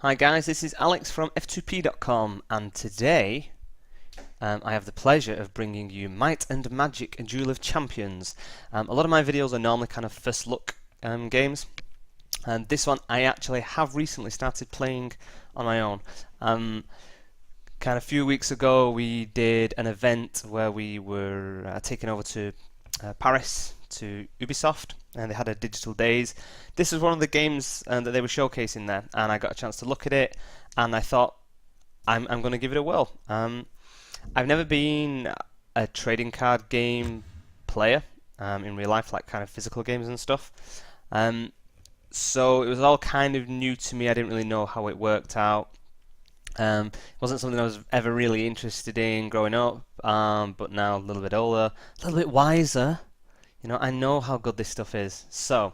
Hi guys, this is Alex from f2p.com, and today I have the pleasure of bringing you Might and Magic Duel of Champions. A lot of my videos are normally kind of first look games, and this one I actually have recently started playing on my own. Kind of a few weeks ago we did an event where we were taken over to Paris to Ubisoft, and they had a digital days. This was one of the games that they were showcasing there, and I got a chance to look at it, and I thought I'm going to give it a whirl. I've never been a trading card game player in real life, like kind of physical games and stuff. So it was all kind of new to me. I didn't really know how it worked out. It wasn't something I was ever really interested in growing up, but now a little bit older, a little bit wiser, I know how good this stuff is. So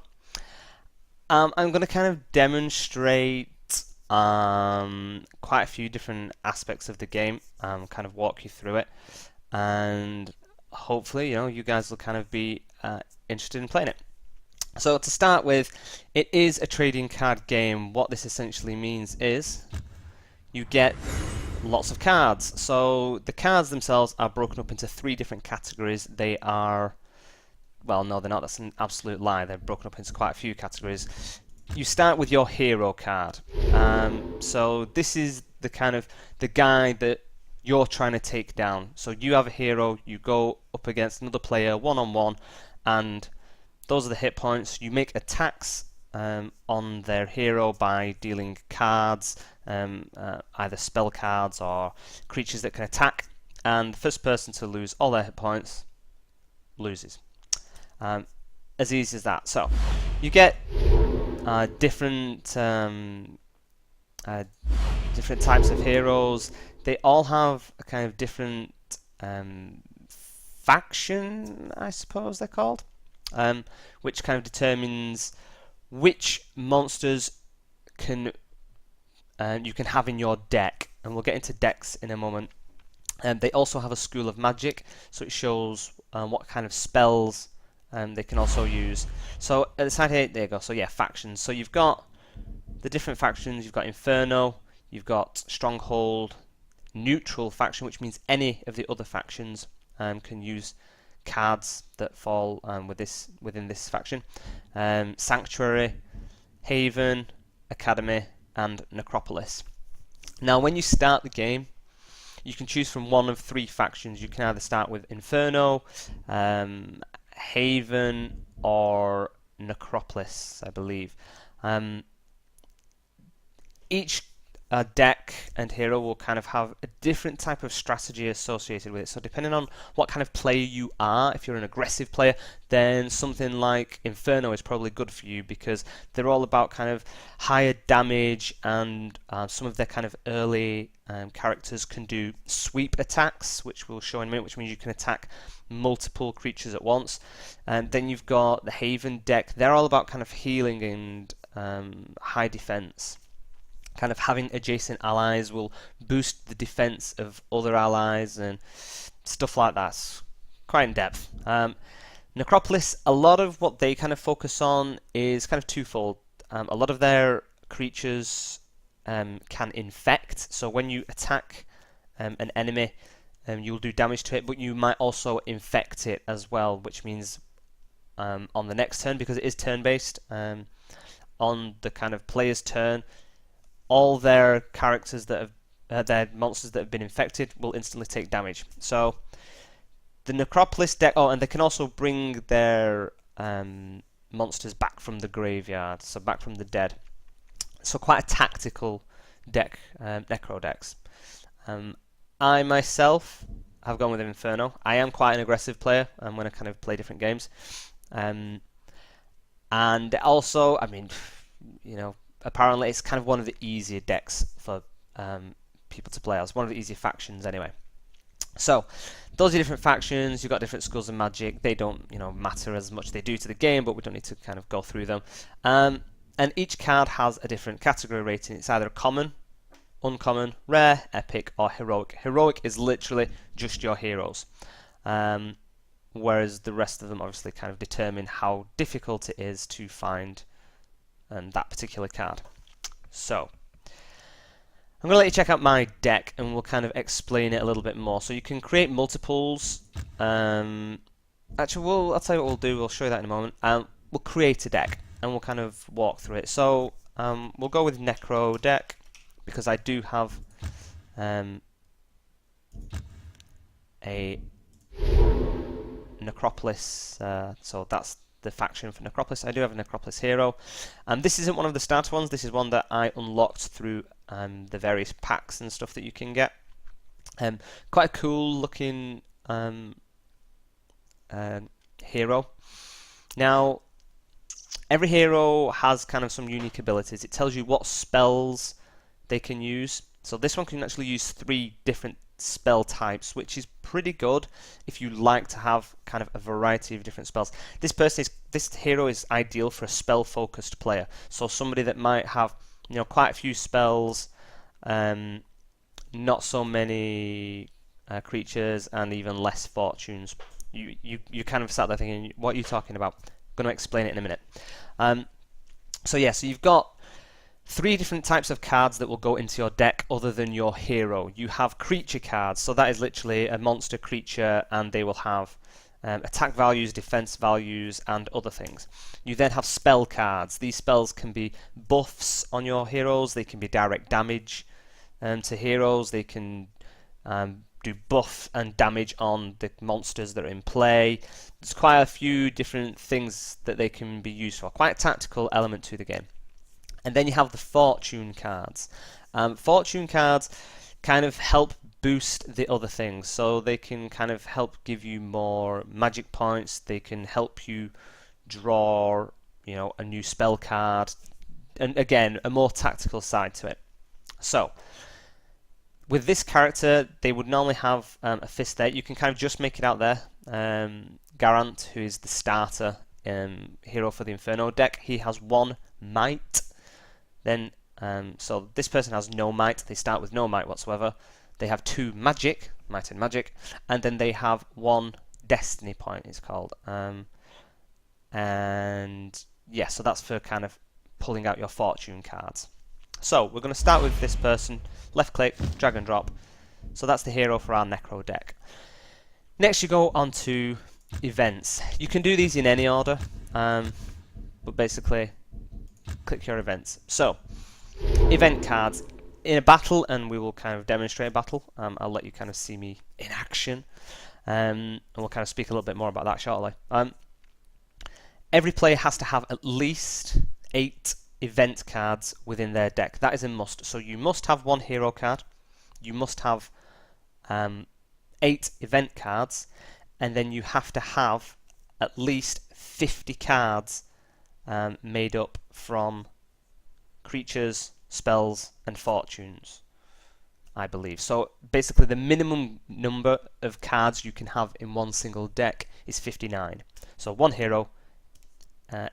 I'm going to kind of demonstrate quite a few different aspects of the game, kind of walk you through it, and hopefully, you guys will kind of be interested in playing it. So to start with, it is a trading card game. What this essentially means is you get lots of cards. So the cards themselves are broken up into three different categories. They are, well, no, they're not. That's an absolute lie. They're broken up into quite a few categories. You start with your hero card. So this is the kind of the guy that you're trying to take down. So you have a hero. You go up against another player one-on-one, and those are the hit points. You make attacks on their hero by dealing cards, either spell cards or creatures that can attack, and the first person to lose all their hit points loses. As easy as that. So you get different types of heroes. They all have a kind of different faction, I suppose they're called, which kind of determines which monsters you can have in your deck, and we'll get into decks in a moment. They also have a school of magic, so it shows what kind of spells they can also use. So at the side here, there you go. So yeah, factions. So you've got the different factions. You've got Inferno, you've got Stronghold, Neutral faction, which means any of the other factions can use cards that fall within this faction. Sanctuary, Haven, Academy, and Necropolis. Now, when you start the game, you can choose from one of three factions. You can either start with Inferno, Haven, or Necropolis, I believe. Each deck and hero will kind of have a different type of strategy associated with it. So depending on what kind of player you are, if you're an aggressive player, then something like Inferno is probably good for you, because they're all about kind of higher damage, and some of their kind of early characters can do sweep attacks, which we'll show in a minute, which means you can attack multiple creatures at once. And then you've got the Haven deck. They're all about kind of healing and high defense. Kind of having adjacent allies will boost the defense of other allies and stuff like that. It's quite in depth. Necropolis, a lot of what they kind of focus on is kind of twofold. A lot of their creatures can infect, so when you attack an enemy, you'll do damage to it, but you might also infect it as well, which means on the next turn, because it is turn-based, on the kind of player's turn, all their characters that have their monsters that have been infected will instantly take damage. So the Necropolis deck, and they can also bring their monsters back from the graveyard, so back from the dead. So quite a tactical deck, Necro decks. I myself have gone with Inferno. I am quite an aggressive player when I kind of play different games, and also, I mean, apparently it's kind of one of the easier decks for people to play as, one of the easier factions anyway. So those are different factions. You've got different schools of magic. They don't matter as much. They do to the game, but we don't need to kind of go through them. And each card has a different category rating. It's either common, uncommon, rare, epic, or heroic. Heroic is literally just your heroes, whereas the rest of them obviously kind of determine how difficult it is to find that particular card. So I'm going to let you check out my deck and we'll kind of explain it a little bit more. So you can create multiples. Actually, I'll tell you what we'll do. We'll show you that in a moment. We'll create a deck and we'll kind of walk through it. So we'll go with Necro deck because I do have a Necropolis. So that's the faction for Necropolis. I do have a Necropolis hero. This isn't one of the starter ones. This is one that I unlocked through the various packs and stuff that you can get. Quite a cool looking hero. Now, every hero has kind of some unique abilities. It tells you what spells they can use. So this one can actually use 3 different spell types, which is pretty good if you like to have kind of a variety of different spells. This hero is ideal for a spell focused player, so somebody that might have, you know, quite a few spells, not so many creatures, and even less fortunes. You kind of sat there thinking, what are you talking about? I'm going to explain it in a minute. So you've got 3 different types of cards that will go into your deck other than your hero. You have creature cards, so that is literally a monster creature, and they will have attack values, defense values, and other things. You then have spell cards. These spells can be buffs on your heroes, they can be direct damage to heroes, they can do buff and damage on the monsters that are in play. There's quite a few different things that they can be used for. Quite a tactical element to the game. And then you have the fortune cards. Fortune cards kind of help boost the other things. So they can kind of help give you more magic points. They can help you draw, you know, a new spell card. And again, a more tactical side to it. So, with this character, they would normally have a fist there. You can kind of just make it out there. Garant, who is the starter hero for the Inferno deck, he has 1 might. Then, so this person has no might. They start with no might whatsoever. They have 2 magic, might and magic, and then they have 1 destiny point. It's called, and yeah, so that's for kind of pulling out your fortune cards. So we're going to start with this person. Left click, drag and drop. So that's the hero for our Necro deck. Next, you go on to events. You can do these in any order, but basically, click your events. So, event cards. In a battle, and we will kind of demonstrate a battle, I'll let you kind of see me in action, and we'll kind of speak a little bit more about that shortly. Every player has to have at least 8 event cards within their deck. That is a must. So you must have 1 hero card, you must have 8 event cards, and then you have to have at least 50 cards made up from creatures, spells, and fortunes, I believe. So basically the minimum number of cards you can have in one single deck is 59. So 1 hero,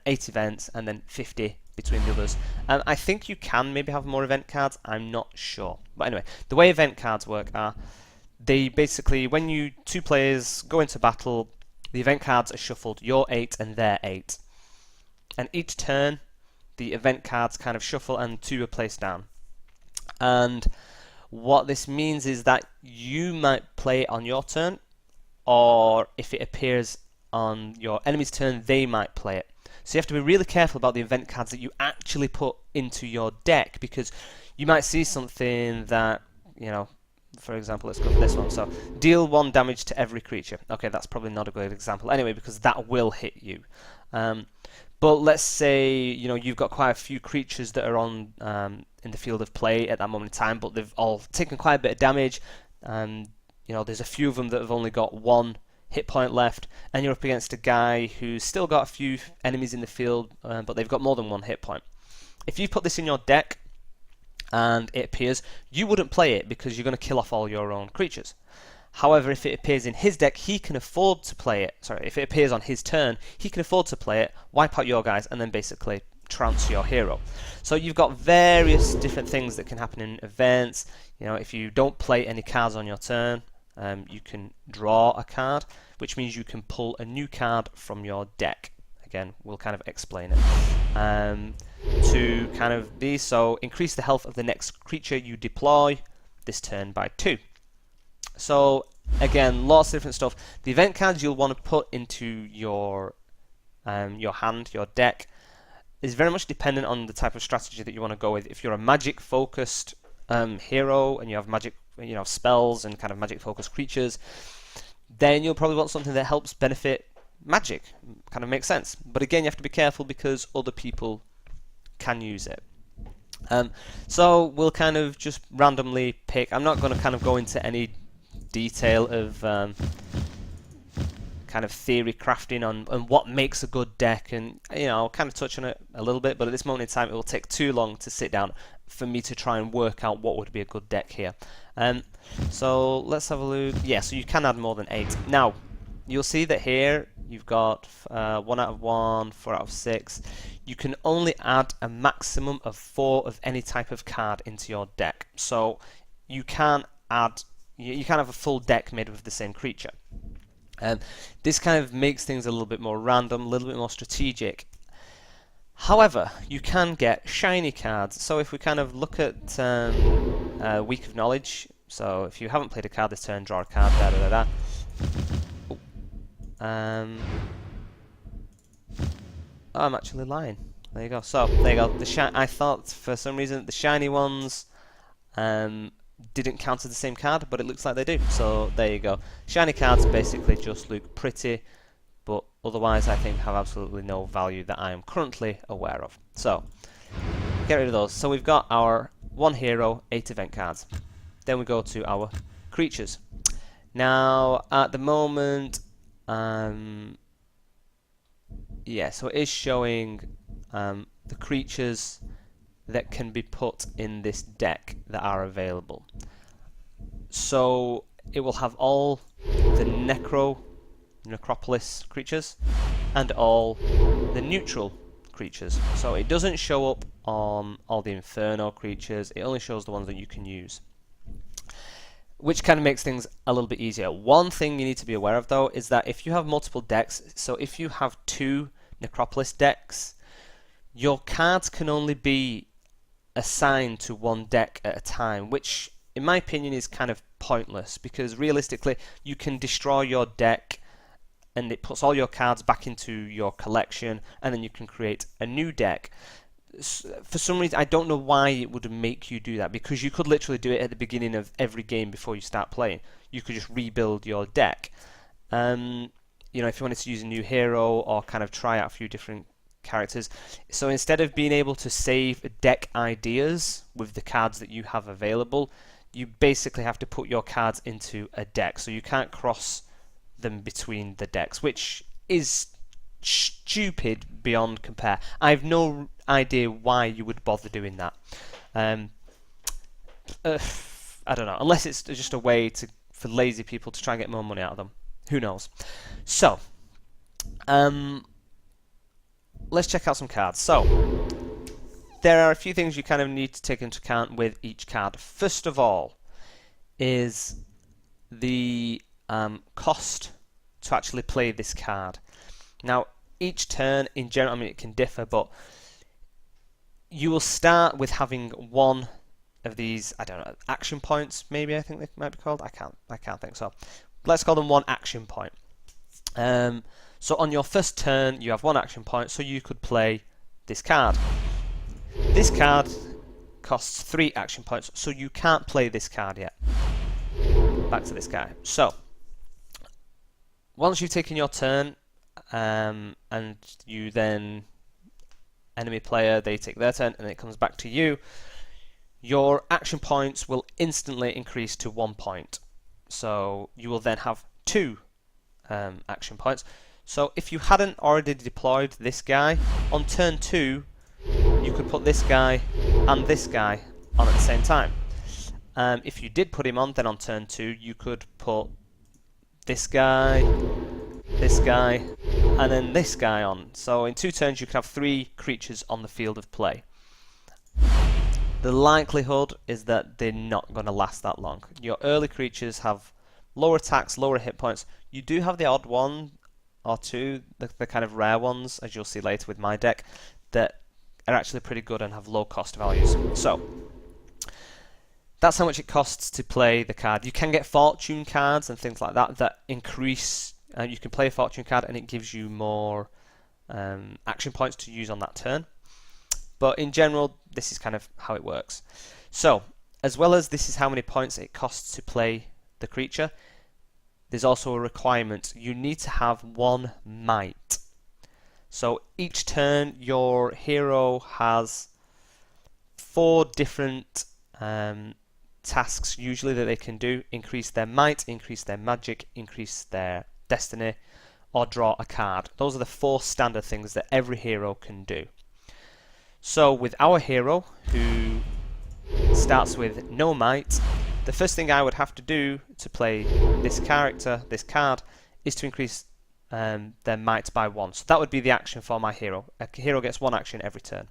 8 events, and then 50 between the others. I think you can maybe have more event cards, I'm not sure. But anyway, the way event cards work are, they basically, when you 2 players go into battle, the event cards are shuffled, your 8 and their 8. And each turn, the event cards kind of shuffle and 2 are placed down. And what this means is that you might play it on your turn, or if it appears on your enemy's turn, they might play it. So you have to be really careful about the event cards that you actually put into your deck, because you might see something that, you know, for example, let's go for this one. So, deal 1 damage to every creature. Okay, that's probably not a good example anyway, because that will hit you. But let's say, you know, you've got quite a few creatures that are on in the field of play at that moment in time, but they've all taken quite a bit of damage, and you know, there's a few of them that have only got 1 hit point left, and you're up against a guy who's still got a few enemies in the field, but they've got more than 1 hit point. If you put this in your deck and it appears, you wouldn't play it because you're going to kill off all your own creatures. However, if it appears in his deck, he can afford to play it. Sorry, if it appears on his turn, he can afford to play it, wipe out your guys, and then basically trounce your hero. So you've got various different things that can happen in events. You know, if you don't play any cards on your turn, you can draw a card, which means you can pull a new card from your deck. Again, we'll kind of explain it. to kind of be, so increase the health of the next creature you deploy this turn by 2. So again, lots of different stuff. The event cards you'll want to put into your hand, your deck, is very much dependent on the type of strategy that you want to go with. If you're a magic focused hero and you have magic, spells and kind of magic focused creatures, then you'll probably want something that helps benefit magic. Kind of makes sense. But again, you have to be careful because other people can use it. So we'll kind of just randomly pick. I'm not going to kind of go into any detail of kind of theory crafting on what makes a good deck, and I'll kind of touch on it a little bit, but at this moment in time it will take too long to sit down for me to try and work out what would be a good deck here. So let's have a look. Yeah, so you can add more than 8. Now you'll see that here you've got 1 out of 1, 4 out of 6. You can only add a maximum of 4 of any type of card into your deck. So you can add, you can have a full deck made with the same creature. This kind of makes things a little bit more random, a little bit more strategic. However, you can get shiny cards. So if we kind of look at Week of Knowledge, so if you haven't played a card this turn, draw a card, da da da da. Oh, I'm actually lying. There you go. So there you go. I thought for some reason the shiny ones didn't count as the same card, but it looks like they do. So there you go. Shiny cards basically just look pretty, but otherwise I think have absolutely no value that I am currently aware of. So get rid of those. So we've got our 1 hero, 8 event cards. Then we go to our creatures. Now at the moment, yeah, so it is showing the creatures that can be put in this deck that are available. So it will have all the Necropolis creatures and all the neutral creatures. So it doesn't show up on all the Inferno creatures, it only shows the ones that you can use, which kind of makes things a little bit easier. One thing you need to be aware of though is that if you have multiple decks, so if you have 2 Necropolis decks, your cards can only be assigned to one deck at a time, which in my opinion is kind of pointless, because realistically you can destroy your deck and it puts all your cards back into your collection, and then you can create a new deck. For some reason, I don't know why it would make you do that, because you could literally do it at the beginning of every game before you start playing. You could just rebuild your deck. If you wanted to use a new hero or kind of try out a few different characters. So instead of being able to save deck ideas with the cards that you have available, you basically have to put your cards into a deck. So you can't cross them between the decks, which is stupid beyond compare. I have no idea why you would bother doing that. I don't know, unless it's just a way for lazy people to try and get more money out of them. Who knows? So let's check out some cards. So there are a few things you kind of need to take into account with each card. First of all is the cost to actually play this card. Now each turn in general, I mean it can differ, but you will start with having 1 of these, I don't know, action points maybe, I think they might be called. I can't think so. Let's call them 1 action point. So on your first turn you have 1 action point, so you could play this card. This card costs 3 action points, so you can't play this card yet. Back to this guy. So once you've taken your turn, and you then enemy player, they take their turn and it comes back to you, your action points will instantly increase to 1 point. So you will then have 2 action points. So if you hadn't already deployed this guy, on turn 2 you could put this guy and this guy on at the same time. If you did put him on, then on turn 2 you could put this guy, and then this guy on. So in 2 turns you could have 3 creatures on the field of play. The likelihood is that they're not going to last that long. Your early creatures have lower attacks, lower hit points. You do have the odd 1 or 2, the kind of rare ones, as you'll see later with my deck, that are actually pretty good and have low cost values. So that's how much it costs to play the card. You can get fortune cards and things like that that increase. You can play a fortune card and it gives you more action points to use on that turn. But in general, this is kind of how it works. So, as well as this is how many points it costs to play the creature, there's also a requirement. You need to have 1 might. So each turn, your hero has 4 different tasks usually that they can do: increase their might, increase their magic, increase their destiny, or draw a card. Those are the 4 standard things that every hero can do. So with our hero, who starts with no might, the first thing I would have to do to play this character, this card, is to increase their might by 1. So that would be the action for my hero. A hero gets 1 action every turn.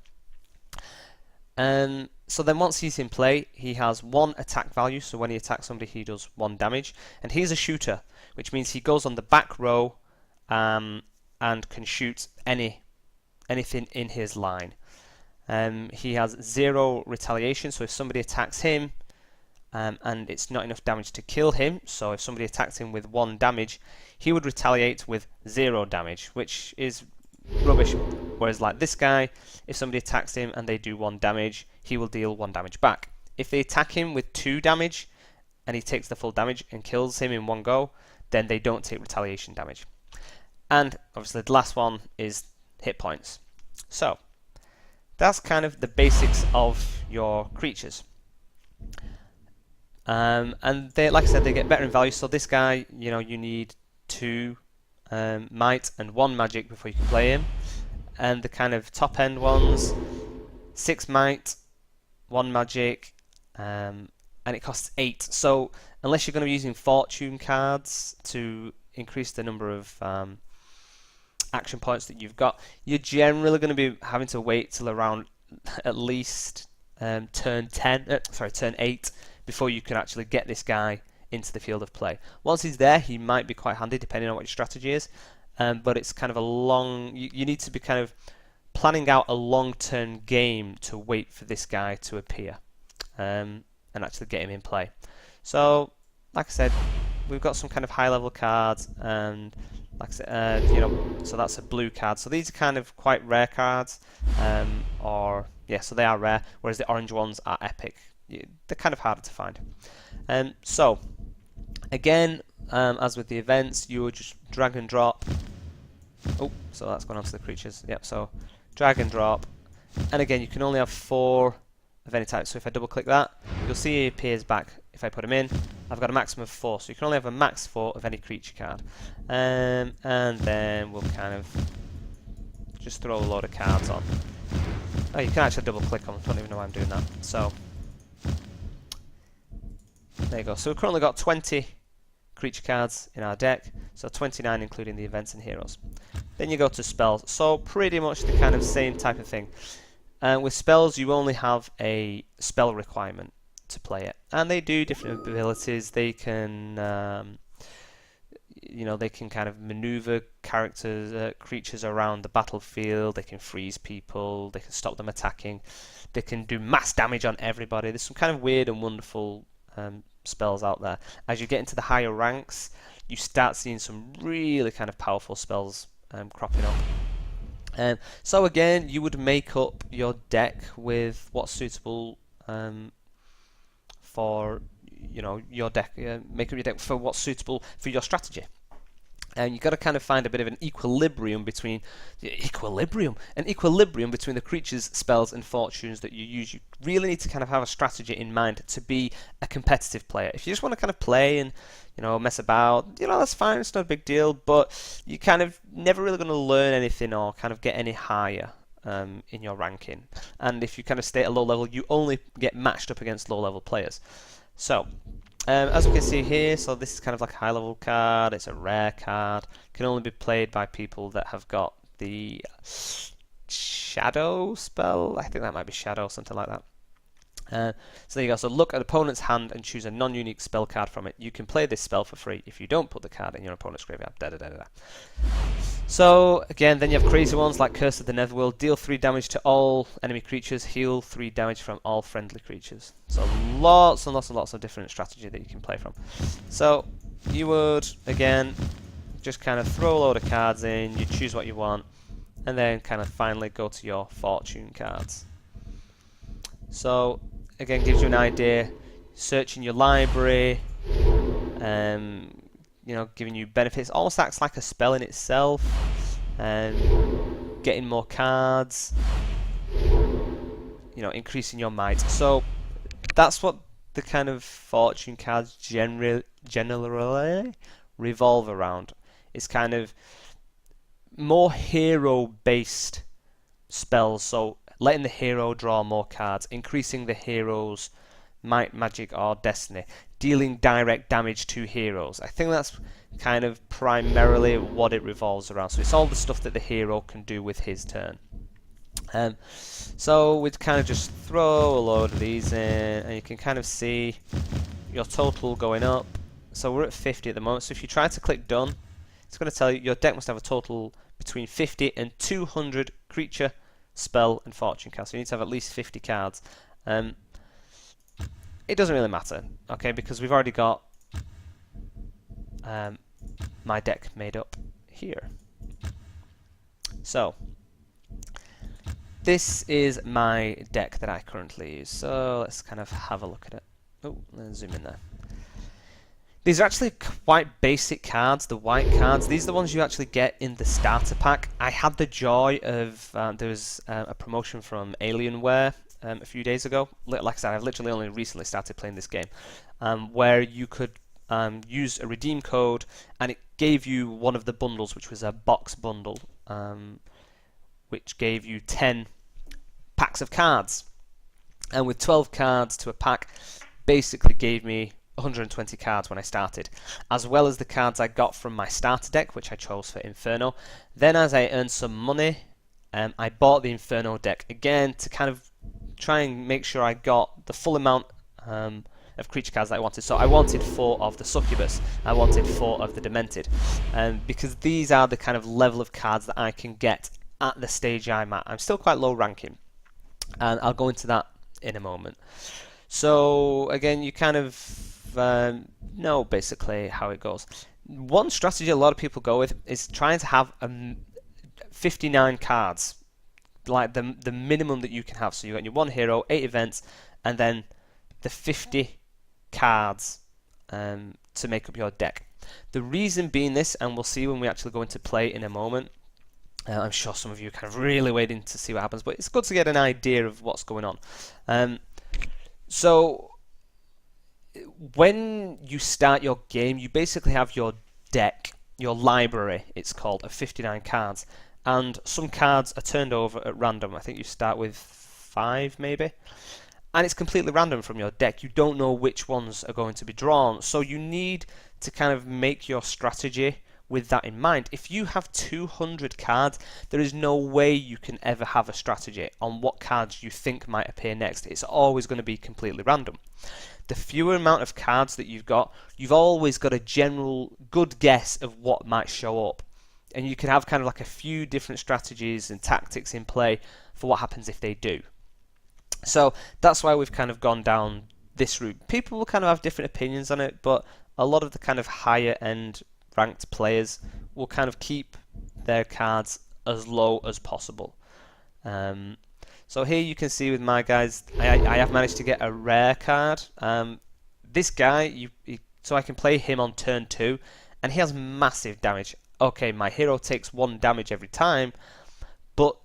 So then once he's in play, he has 1 attack value, so when he attacks somebody he does 1 damage, and he's a shooter, which means he goes on the back row and can shoot anything in his line. He has 0 retaliation, so if somebody attacks him and it's not enough damage to kill him, so if somebody attacks him with 1 damage, he would retaliate with 0 damage, which is rubbish. Whereas like this guy, if somebody attacks him and they do 1 damage, he will deal 1 damage back. If they attack him with 2 damage and he takes the full damage and kills him in one go, then they don't take retaliation damage. And obviously the last one is hit points. So that's kind of the basics of your creatures. And they, like I said, they get better in value. So this guy, you need 2 might and 1 magic before you can play him. And the kind of top end ones, 6 might, 1 magic, and it costs 8. So unless you're going to be using fortune cards to increase the number of action points that you've got, you're generally going to be having to wait till around at least turn 8 before you can actually get this guy into the field of play. Once he's there, he might be quite handy depending on what your strategy is, but it's kind of a long, you need to be kind of planning out a long-term game to wait for this guy to appear and actually get him in play. So like I said, we've got some kind of high-level cards, and like I said, so that's a blue card. So these are kind of quite rare cards, so they are rare, whereas the orange ones are epic. They're kind of harder to find. So again, as with the events, you would just drag and drop. Oh, so that's gone on to the creatures. Yep, so drag and drop. And again, you can only have 4 of any type. So if I double click that, you'll see he appears back. If I put him in, I've got a maximum of 4. So you can only have a max 4 of any creature card. And then we'll kind of just throw a load of cards on. Oh, you can actually double click on them. I don't even know why I'm doing that. So there you go. So we've currently got 20 creature cards in our deck, so 29 including the events and heroes. Then you go to spells. So pretty much the kind of same type of thing. With spells, you only have a spell requirement to play it, and they do different abilities. They can, they can kind of maneuver creatures around the battlefield. They can freeze people. They can stop them attacking. They can do mass damage on everybody. There's some kind of weird and wonderful spells out there. As you get into the higher ranks, you start seeing some really kind of powerful spells cropping up. So again, you would make up your deck with what's suitable for your deck. Make up your deck for what's suitable for your strategy. And you've got to kind of find a bit of an equilibrium between the creatures, spells, and fortunes that you use. You really need to kind of have a strategy in mind to be a competitive player. If you just want to kind of play and mess about, that's fine. It's not a big deal. But you're kind of never really going to learn anything or kind of get any higher in your ranking. And if you kind of stay at a low level, you only get matched up against low level players. So as we can see here, so this is kind of like a high level card. It's a rare card. Can only be played by people that have got the shadow spell. I think that might be shadow, something like that. So there you go. So look at opponent's hand and choose a non-unique spell card from it. You can play this spell for free if you don't put the card in your opponent's graveyard. Da, da, da, da. So again, then you have crazy ones like Curse of the Netherworld. Deal 3 damage to all enemy creatures. Heal 3 damage from all friendly creatures. So lots and lots and lots of different strategy that you can play from. So you would, again, just kind of throw a load of cards in. You choose what you want. And then kind of finally go to your fortune cards. So again, gives you an idea, searching your library, you know, giving you benefits. Almost acts like a spell in itself, getting more cards, you know, increasing your might. So that's what the kind of fortune cards generally revolve around. It's kind of more hero-based spells, so letting the hero draw more cards, increasing the hero's might, magic, or destiny, dealing direct damage to heroes. I think that's kind of primarily what it revolves around. So it's all the stuff that the hero can do with his turn. So we'd kind of just throw a load of these in, and you can kind of see your total going up. So we're at 50 at the moment. So if you try to click done, it's going to tell you your deck must have a total between 50 and 200 creature, spell, and fortune cards. So you need to have at least 50 cards. It doesn't really matter, okay, because we've already got my deck made up here. So this is my deck that I currently use. So let's kind of have a look at it. Oh, let's zoom in there. These are actually quite basic cards, the white cards. These are the ones you actually get in the starter pack. I had the joy of, there was a promotion from Alienware a few days ago. Like I said, I've literally only recently started playing this game, where you could use a redeem code, and it gave you one of the bundles, which was a box bundle, which gave you 10 packs of cards. And with 12 cards to a pack, basically gave me 120 cards when I started, as well as the cards I got from my starter deck, which I chose for Inferno. Then as I earned some money, I bought the Inferno deck again to kind of try and make sure I got the full amount of creature cards that I wanted. So I wanted 4 of the Succubus, I wanted 4 of the Demented, because these are the kind of level of cards that I can get at the stage I'm at. I'm still quite low ranking, and I'll go into that in a moment. So again, you kind of know basically how it goes. One strategy a lot of people go with is trying to have 59 cards, like the minimum that you can have. So you got your 1 hero, 8 events, and then the 50 cards to make up your deck. The reason being this, and we'll see when we actually go into play in a moment, I'm sure some of you are kind of really waiting to see what happens, but it's good to get an idea of what's going on. So when you start your game, you basically have your deck, your library, it's called, of 59 cards, and some cards are turned over at random. I think you start with 5 maybe, and it's completely random from your deck. You don't know which ones are going to be drawn, so you need to kind of make your strategy with that in mind. If you have 200 cards, there is no way you can ever have a strategy on what cards you think might appear next. It's always going to be completely random. The fewer amount of cards that you've got, you've always got a general good guess of what might show up. And you can have kind of like a few different strategies and tactics in play for what happens if they do. So that's why we've kind of gone down this route. People will kind of have different opinions on it, but a lot of the kind of higher end ranked players will kind of keep their cards as low as possible. So here you can see with my guys, I have managed to get a rare card. This guy, so I can play him on turn 2, and he has massive damage. Okay, my hero takes 1 damage every time, but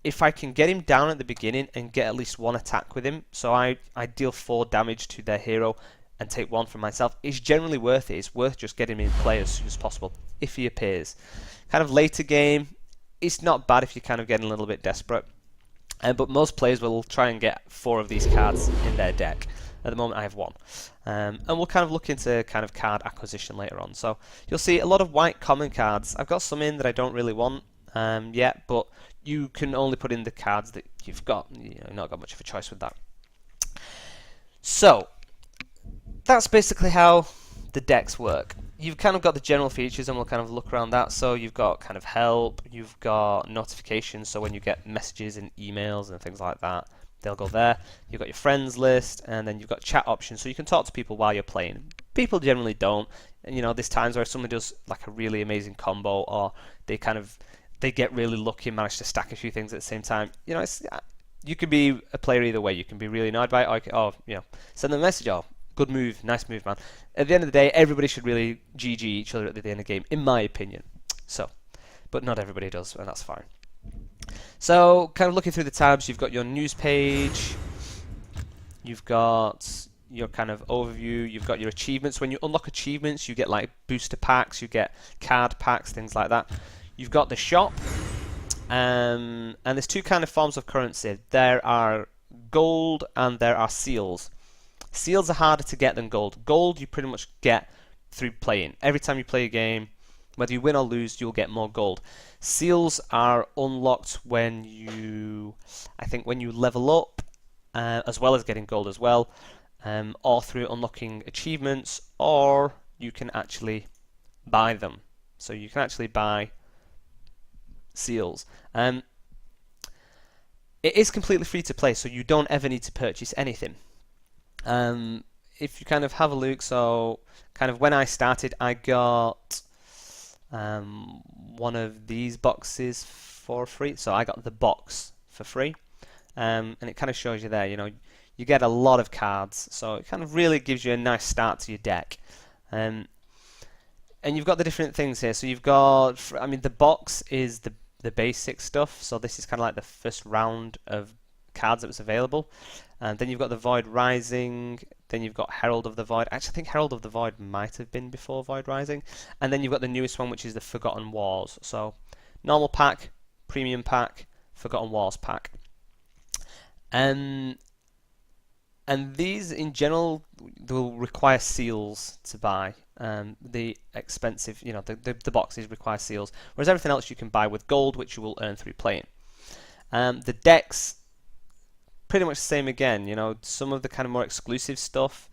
if I can get him down at the beginning and get at least 1 attack with him, so I deal 4 damage to their hero and take 1 from myself, it's generally worth it. It's worth just getting him in play as soon as possible if he appears. Kind of later game, it's not bad if you're kind of getting a little bit desperate, but most players will try and get 4 of these cards in their deck. At the moment I have 1, and we'll kind of look into kind of card acquisition later on. So you'll see a lot of white common cards. I've got some in that I don't really want yet, but you can only put in the cards that you've got. You've not got much of a choice with that. So that's basically how the decks work. You've kind of got the general features, and we'll kind of look around that. So you've got kind of help, you've got notifications, so when you get messages and emails and things like that, they'll go there. You've got your friends list, and then you've got chat options, so you can talk to people while you're playing. People generally don't, and there's times where somebody does like a really amazing combo, or they get really lucky and manage to stack a few things at the same time. You could be a player either way. You can be really annoyed by it, or send them a message, good move, nice move, man. At the end of the day, everybody should really GG each other at the end of the game, in my opinion. So, but not everybody does, and that's fine. So, kind of looking through the tabs, you've got your news page, you've got your kind of overview, you've got your achievements. When you unlock achievements, you get like booster packs, you get card packs, things like that. You've got the shop, and there's two kind of forms of currency. There are gold and there are seals. Seals are harder to get than gold. Gold you pretty much get through playing. Every time you play a game, whether you win or lose, you'll get more gold. Seals are unlocked when you level up, as well as getting gold as well, or through unlocking achievements, or you can actually buy them. So you can actually buy seals. It is completely free to play, so you don't ever need to purchase anything. If you kind of have a look, so kind of when I started, I got one of these boxes for free. So I got the box for free, and it kind of shows you there. You get a lot of cards, so it kind of really gives you a nice start to your deck. And you've got the different things here. So you've got, the box is the basic stuff. So this is kind of like the first round of cards that was available. And then you've got the Void Rising, then you've got Herald of the Void. Actually, I think Herald of the Void might have been before Void Rising. And then you've got the newest one, which is the Forgotten Wars. So, normal pack, premium pack, Forgotten Wars pack. And these, in general, will require seals to buy. The expensive, the boxes require seals. Whereas everything else you can buy with gold, which you will earn through playing. The decks, pretty much the same again. Some of the kind of more exclusive stuff,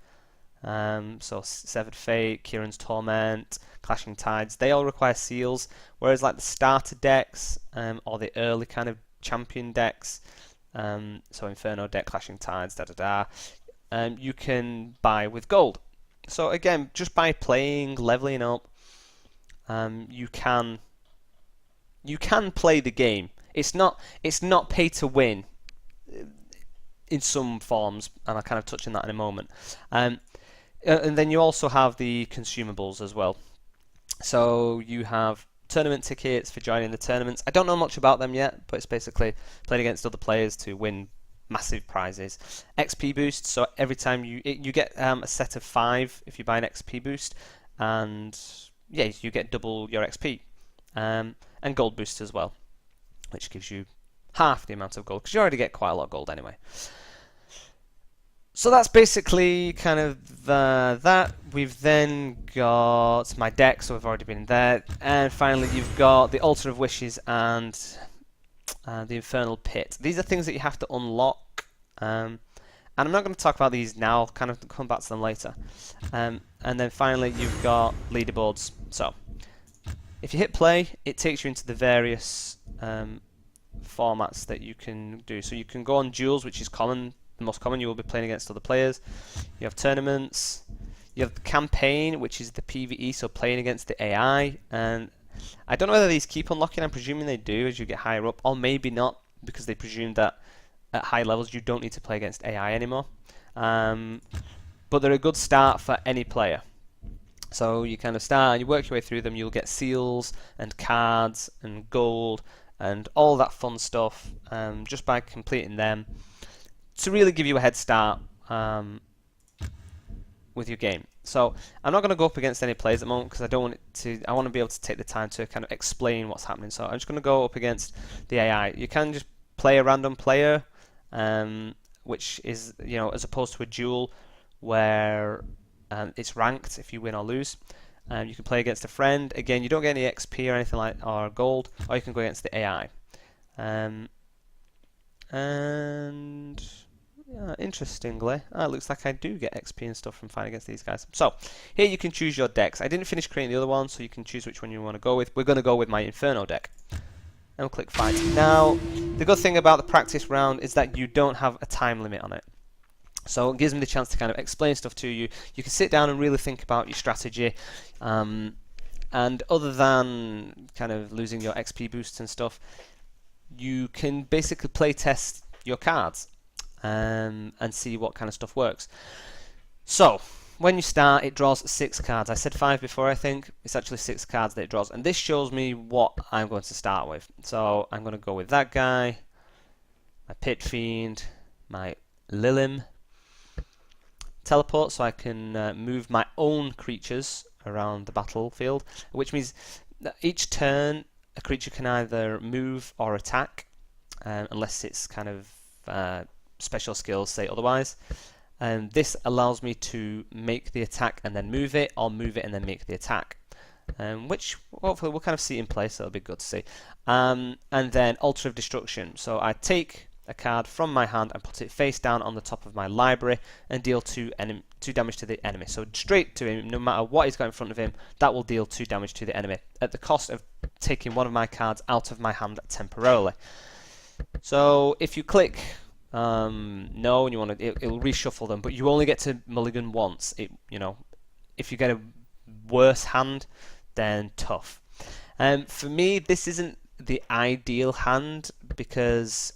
so Severed Fate, Kieran's Torment, Clashing Tides, they all require seals, whereas like the starter decks, or the early kind of champion decks, so Inferno deck, Clashing Tides, you can buy with gold. So again, just by playing, leveling up, you can play the game. It's not pay to win in some forms, and I'll kind of touch on that in a moment. And then you also have the consumables as well. So you have tournament tickets for joining the tournaments. I don't know much about them yet, but it's basically playing against other players to win massive prizes. XP boosts, so every time you get a set of 5 if you buy an XP boost, and yeah, you get double your XP. And gold boosts as well, which gives you half the amount of gold, because you already get quite a lot of gold anyway. So that's basically kind of that. We've then got my deck, so we've already been there. And finally, you've got the Altar of Wishes and the Infernal Pit. These are things that you have to unlock. And I'm not going to talk about these now, I'll kind of come back to them later. And then finally, you've got leaderboards. So, if you hit play, it takes you into the various formats that you can do. So you can go on duels, which is common. The most common, you will be playing against other players. You have tournaments. You have the campaign, which is the PvE, so playing against the AI. And I don't know whether these keep unlocking. I'm presuming they do as you get higher up, or maybe not, because they presume that at high levels you don't need to play against AI anymore. But they're a good start for any player. So you kind of start and you work your way through them. You'll get seals and cards and gold and all that fun stuff just by completing them, to really give you a head start with your game. So I'm not going to go up against any players at the moment, because I don't want it to. I want to be able to take the time to kind of explain what's happening. So I'm just going to go up against the AI. You can just play a random player, which is, as opposed to a duel where it's ranked if you win or lose. You can play against a friend. Again, you don't get any XP or anything or gold, or you can go against the AI. And Interestingly, it looks like I do get XP and stuff from fighting against these guys. So, here you can choose your decks. I didn't finish creating the other one, so you can choose which one you want to go with. We're going to go with my Inferno deck. And we'll click Fight. Now, the good thing about the practice round is that you don't have a time limit on it. So it gives me the chance to kind of explain stuff to you. You can sit down and really think about your strategy. And other than kind of losing your XP boosts and stuff, you can basically play test your cards. And see what kind of stuff works. So, when you start, it draws 6 cards. I said 5 before, I think. It's actually 6 cards that it draws. And this shows me what I'm going to start with. So, I'm going to go with that guy, my Pit Fiend, my Lilim, teleport so I can move my own creatures around the battlefield, which means that each turn a creature can either move or attack, unless it's kind of special skills say otherwise. And this allows me to make the attack and then move it, or move it and then make the attack, which hopefully we'll kind of see in place, so it'll be good to see. And then Altar of Destruction, so I take a card from my hand and put it face down on the top of my library and deal 2 damage to the enemy. So straight to him, no matter what he's got in front of him, that will deal 2 damage to the enemy at the cost of taking one of my cards out of my hand temporarily. So if you click no, and you want to, it'll reshuffle them, but you only get to mulligan once. If you get a worse hand, then tough. For me, this isn't the ideal hand because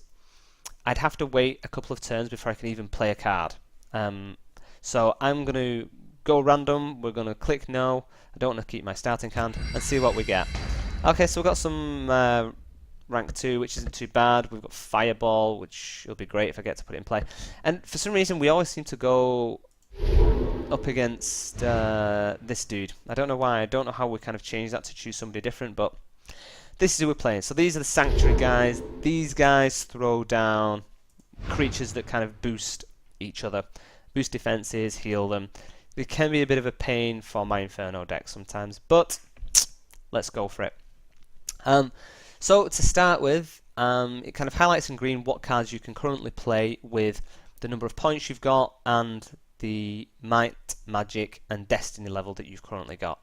I'd have to wait a couple of turns before I can even play a card. So I'm going to go random. We're going to click no. I don't want to keep my starting hand and see what we get. Okay, so we've got some rank 2, which isn't too bad. We've got Fireball, which will be great if I get to put it in play. And for some reason, we always seem to go up against this dude. I don't know why. I don't know how we kind of changed that to choose somebody different, but this is who we're playing. So these are the Sanctuary guys. These guys throw down creatures that kind of boost each other. Boost defenses, heal them. It can be a bit of a pain for my Inferno deck sometimes, but let's go for it. So to start with, it kind of highlights in green what cards you can currently play with the number of points you've got and the might, magic and destiny level that you've currently got.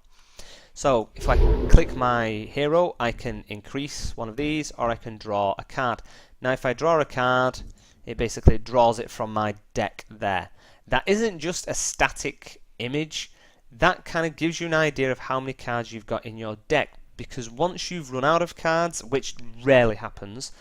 So if I click my hero, I can increase one of these or I can draw a card. Now if I draw a card, it basically draws it from my deck there. That isn't just a static image, that kind of gives you an idea of how many cards you've got in your deck. Because once you've run out of cards, which rarely happens,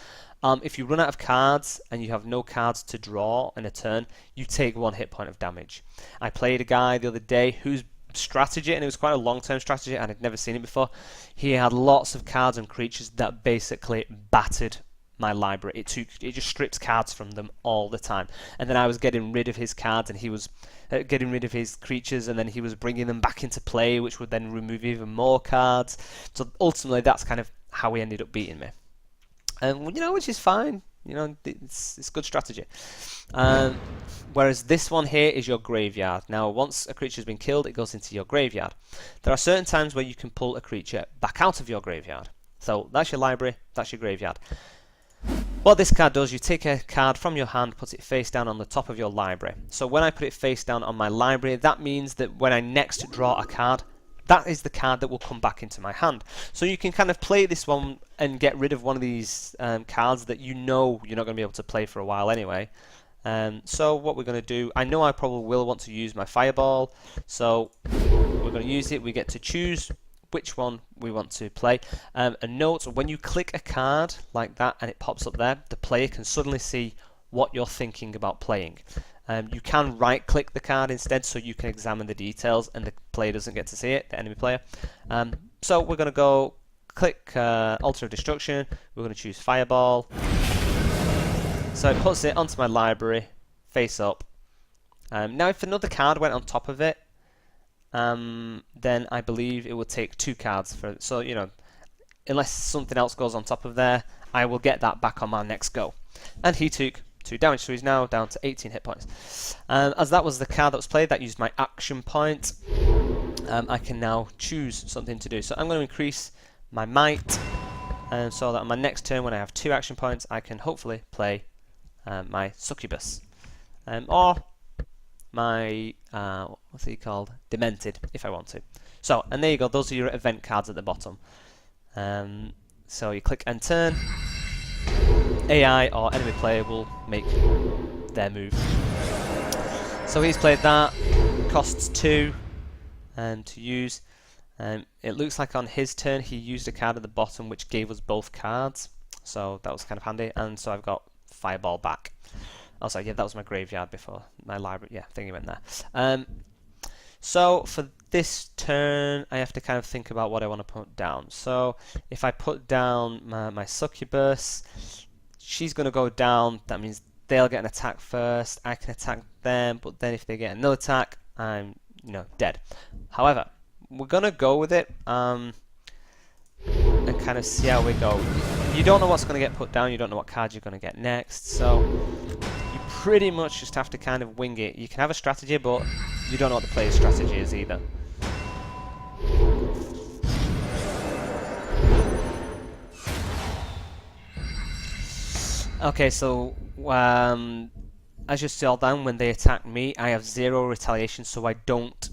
if you run out of cards and you have no cards to draw in a turn, you take 1 hit point of damage. I played a guy the other day whose strategy, and it was quite a long-term strategy and I'd never seen it before, he had lots of cards and creatures that basically battered my library. It just strips cards from them all the time. And then I was getting rid of his cards and he was getting rid of his creatures, and then he was bringing them back into play, which would then remove even more cards. So ultimately that's kind of how he ended up beating me. And which is fine. It's good strategy. Whereas this one here is your graveyard. Now once a creature has been killed, it goes into your graveyard. There are certain times where you can pull a creature back out of your graveyard. So that's your library, that's your graveyard. What this card does, you take a card from your hand, put it face down on the top of your library. So when I put it face down on my library, that means that when I next draw a card, that is the card that will come back into my hand. So you can kind of play this one and get rid of one of these cards that you're not going to be able to play for a while anyway. So what we're going to do, I know I probably will want to use my Fireball, so we're going to use it. We get to choose which one we want to play. A note, when you click a card like that and it pops up there, the player can suddenly see what you're thinking about playing. You can right click the card instead so you can examine the details and the player doesn't get to see it, the enemy player. So we're going to go click Altar of Destruction, we're going to choose Fireball. So it puts it onto my library, face up. Now if another card went on top of it, then I believe it will take 2 cards for it. So unless something else goes on top of there, I will get that back on my next go. And he took 2 damage, so he's now down to 18 hit points. As that was the card that was played, that used my action point, I can now choose something to do. So I'm going to increase my might, so that on my next turn when I have 2 action points, I can hopefully play my Succubus. or my what's he called? Demented, if I want to. So, and there you go. Those are your event cards at the bottom. So you click end turn. AI or enemy player will make their move. So he's played that. Costs 2 to use. It looks like on his turn he used a card at the bottom which gave us both cards. So that was kind of handy. And so I've got Fireball back. Oh, sorry, yeah, that was my graveyard before. My library, yeah, thingy went there. So for this turn, I have to kind of think about what I want to put down. So if I put down my Succubus, she's going to go down. That means they'll get an attack first. I can attack them, but then if they get another attack, I'm dead. However, we're going to go with it and kind of see how we go. You don't know what's going to get put down. You don't know what card you're going to get next. So you pretty much just have to kind of wing it. You can have a strategy, but you don't know what the player's strategy is either. Okay, so as you saw down, when they attack me, I have 0 retaliation, so I don't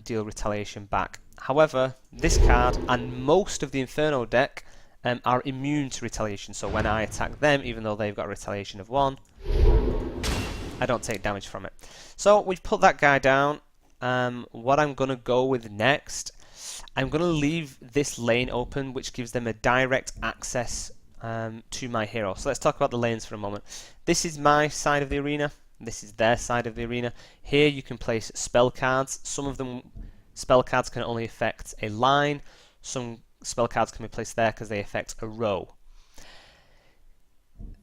deal retaliation back. However, this card and most of the Inferno deck are immune to retaliation, so when I attack them, even though they've got a retaliation of 1, I don't take damage from it. So we've put that guy down. What I'm going to go with next, I'm going to leave this lane open, which gives them a direct access to my hero. So let's talk about the lanes for a moment. This is my side of the arena. This is their side of the arena. Here you can place spell cards. Some of them spell cards can only affect a line. Some spell cards can be placed there because they affect a row.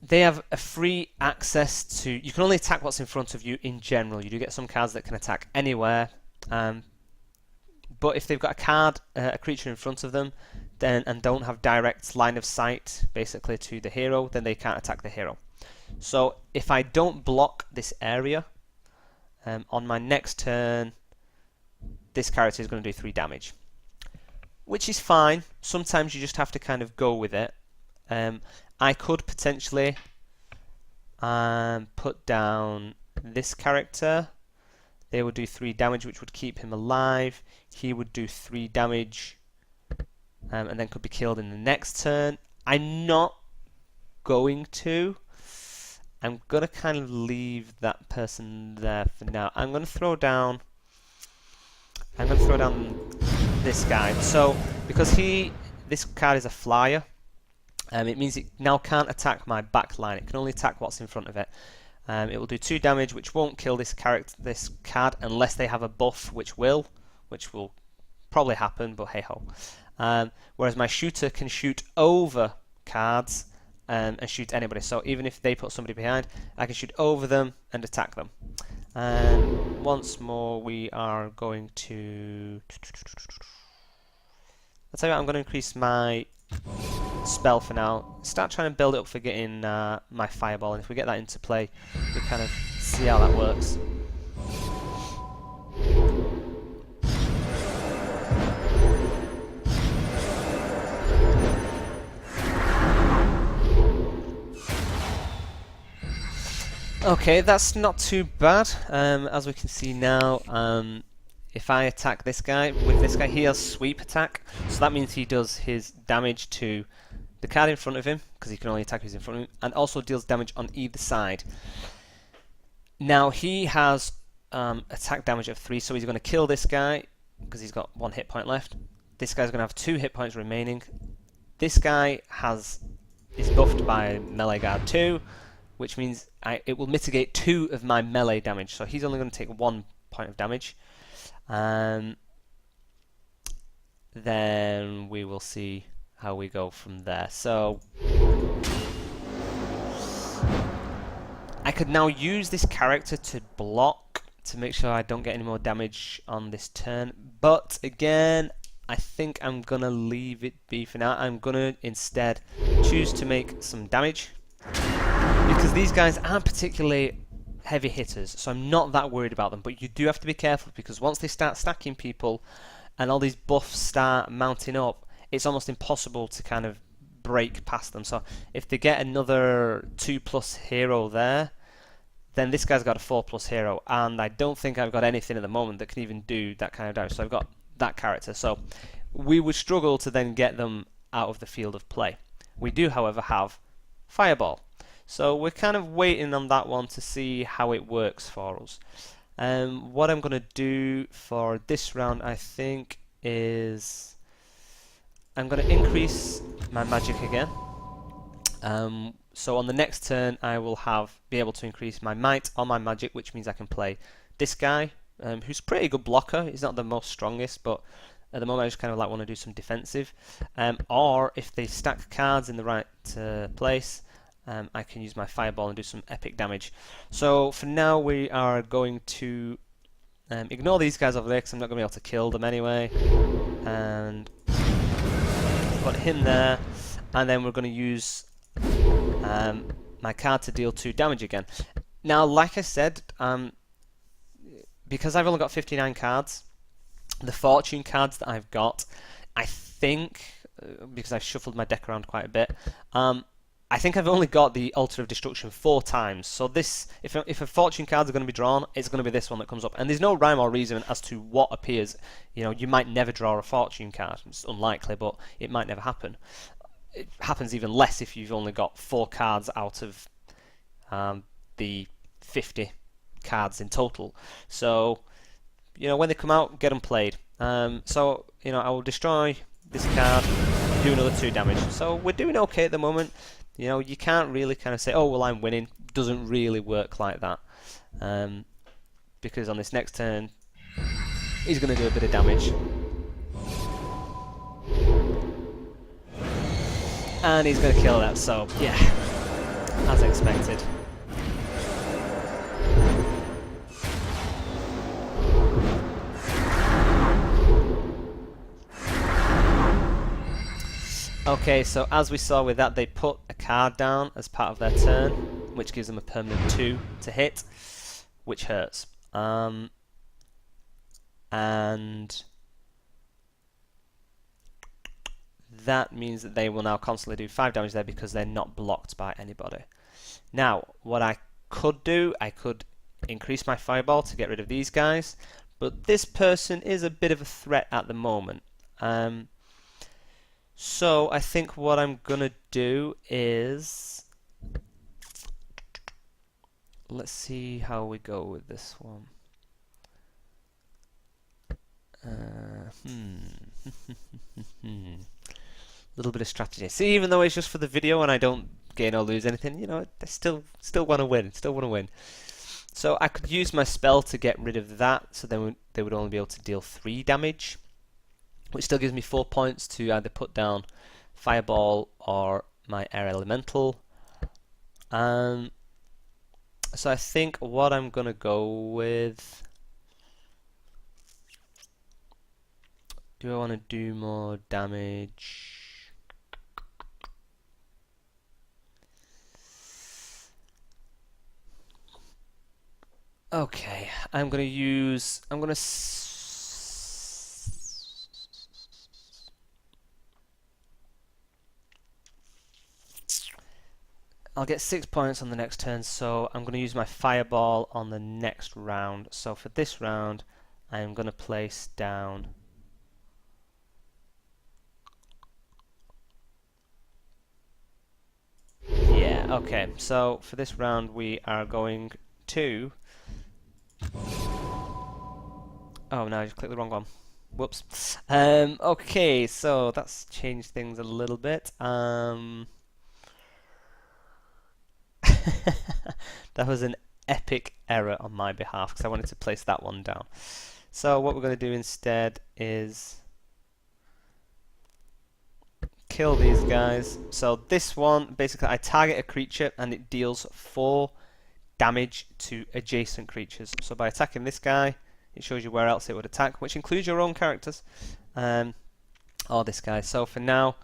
They have a free access to... You can only attack what's in front of you in general. You do get some cards that can attack anywhere. But if they've got a card, a creature in front of them, and don't have direct line of sight, basically, to the hero, then they can't attack the hero. So if I don't block this area, on my next turn, this character is going to do 3 damage. Which is fine. Sometimes you just have to kind of go with it. I could potentially put down this character. They would do 3 damage, which would keep him alive. He would do 3 damage, and then could be killed in the next turn. I'm not going to. I'm going to kind of leave that person there for now. I'm going to throw down this guy. So because this card is a flyer, it means it now can't attack my back line. It can only attack what's in front of it. It will do 2 damage, which won't kill this card, unless they have a buff, which will probably happen, but hey ho. Whereas my shooter can shoot over cards and shoot anybody. So even if they put somebody behind, I can shoot over them and attack them. And once more, we are going to... I'll tell you what, I'm going to increase my spell for now. Start trying to build it up for getting my fireball, and if we get that into play, we kind of see how that works. Okay, that's not too bad. As we can see now, if I attack this guy, with this guy, he has sweep attack, so that means he does his damage to the card in front of him, because he can only attack who's in front of him, and also deals damage on either side. Now he has attack damage of 3, so he's going to kill this guy, because he's got 1 hit point left. This guy's going to have 2 hit points remaining. This guy is buffed by melee guard 2, which means it will mitigate 2 of my melee damage, so he's only going to take 1 point of damage. Then we will see how we go from there. So I could now use this character to block to make sure I don't get any more damage on this turn, but again, I think I'm gonna leave it be for now. I'm gonna instead choose to make some damage, because these guys aren't particularly heavy hitters, so I'm not that worried about them. But you do have to be careful, because once they start stacking people and all these buffs start mounting up, it's almost impossible to kind of break past them. So if they get another 2+ hero there, then this guy's got a 4+ hero, and I don't think I've got anything at the moment that can even do that kind of damage. So I've got that character. So we would struggle to then get them out of the field of play. We do, however, have Fireball. So we're kind of waiting on that one to see how it works for us. What I'm going to do for this round, I think, is I'm going to increase my magic again. So on the next turn, I will be able to increase my might on my magic, which means I can play this guy, who's pretty good blocker. He's not the most strongest, but at the moment I just kind of like want to do some defensive. Or if they stack cards in the right place, I can use my Fireball and do some epic damage. So for now we are going to ignore these guys over there because I'm not going to be able to kill them anyway. And put him there, and then we're going to use my card to deal 2 damage again. Now, like I said, because I've only got 59 cards, the fortune cards that I've got, I think, because I've shuffled my deck around quite a bit, I think I've only got the Altar of Destruction 4 times. So this, if a fortune cards are going to be drawn, it's going to be this one that comes up. And there's no rhyme or reason as to what appears. You know, you might never draw a fortune card. It's unlikely, but it might never happen. It happens even less if you've only got 4 cards out of the 50 cards in total. So, you know, when they come out, get them played. So, you know, I will destroy this card, do another 2 damage. So we're doing okay at the moment. You know, you can't really kind of say, oh, well, I'm winning. Doesn't really work like that. Because on this next turn, he's going to do a bit of damage. And he's going to kill that, so yeah, as expected. Okay, so as we saw with that, they put a card down as part of their turn, which gives them a permanent 2 to hit, which hurts. And that means that they will now constantly do 5 damage there because they're not blocked by anybody. Now, what I could do, I could increase my Fireball to get rid of these guys, but this person is a bit of a threat at the moment. So I think what I'm gonna do is, let's see how we go with this one. Little bit of strategy. See, even though it's just for the video and I don't gain or lose anything, you know, I still want to win. Still want to win. So I could use my spell to get rid of that. So then they would only be able to deal 3 damage, which still gives me 4 points to either put down Fireball or my Air Elemental. So I think what I'm gonna go with. Do I want to do more damage? Okay, I'm gonna use. I'll get 6 points on the next turn, so I'm gonna use my Fireball on the next round. So for this round, I'm gonna place down. Yeah, okay. So for this round, we are going to. Oh no, I just clicked the wrong one. Whoops. Okay, so that's changed things a little bit. That was an epic error on my behalf because I wanted to place that one down. So what we're going to do instead is kill these guys. So this one, basically I target a creature and it deals 4 damage to adjacent creatures. So by attacking this guy, it shows you where else it would attack, which includes your own characters, or this guy. So for now,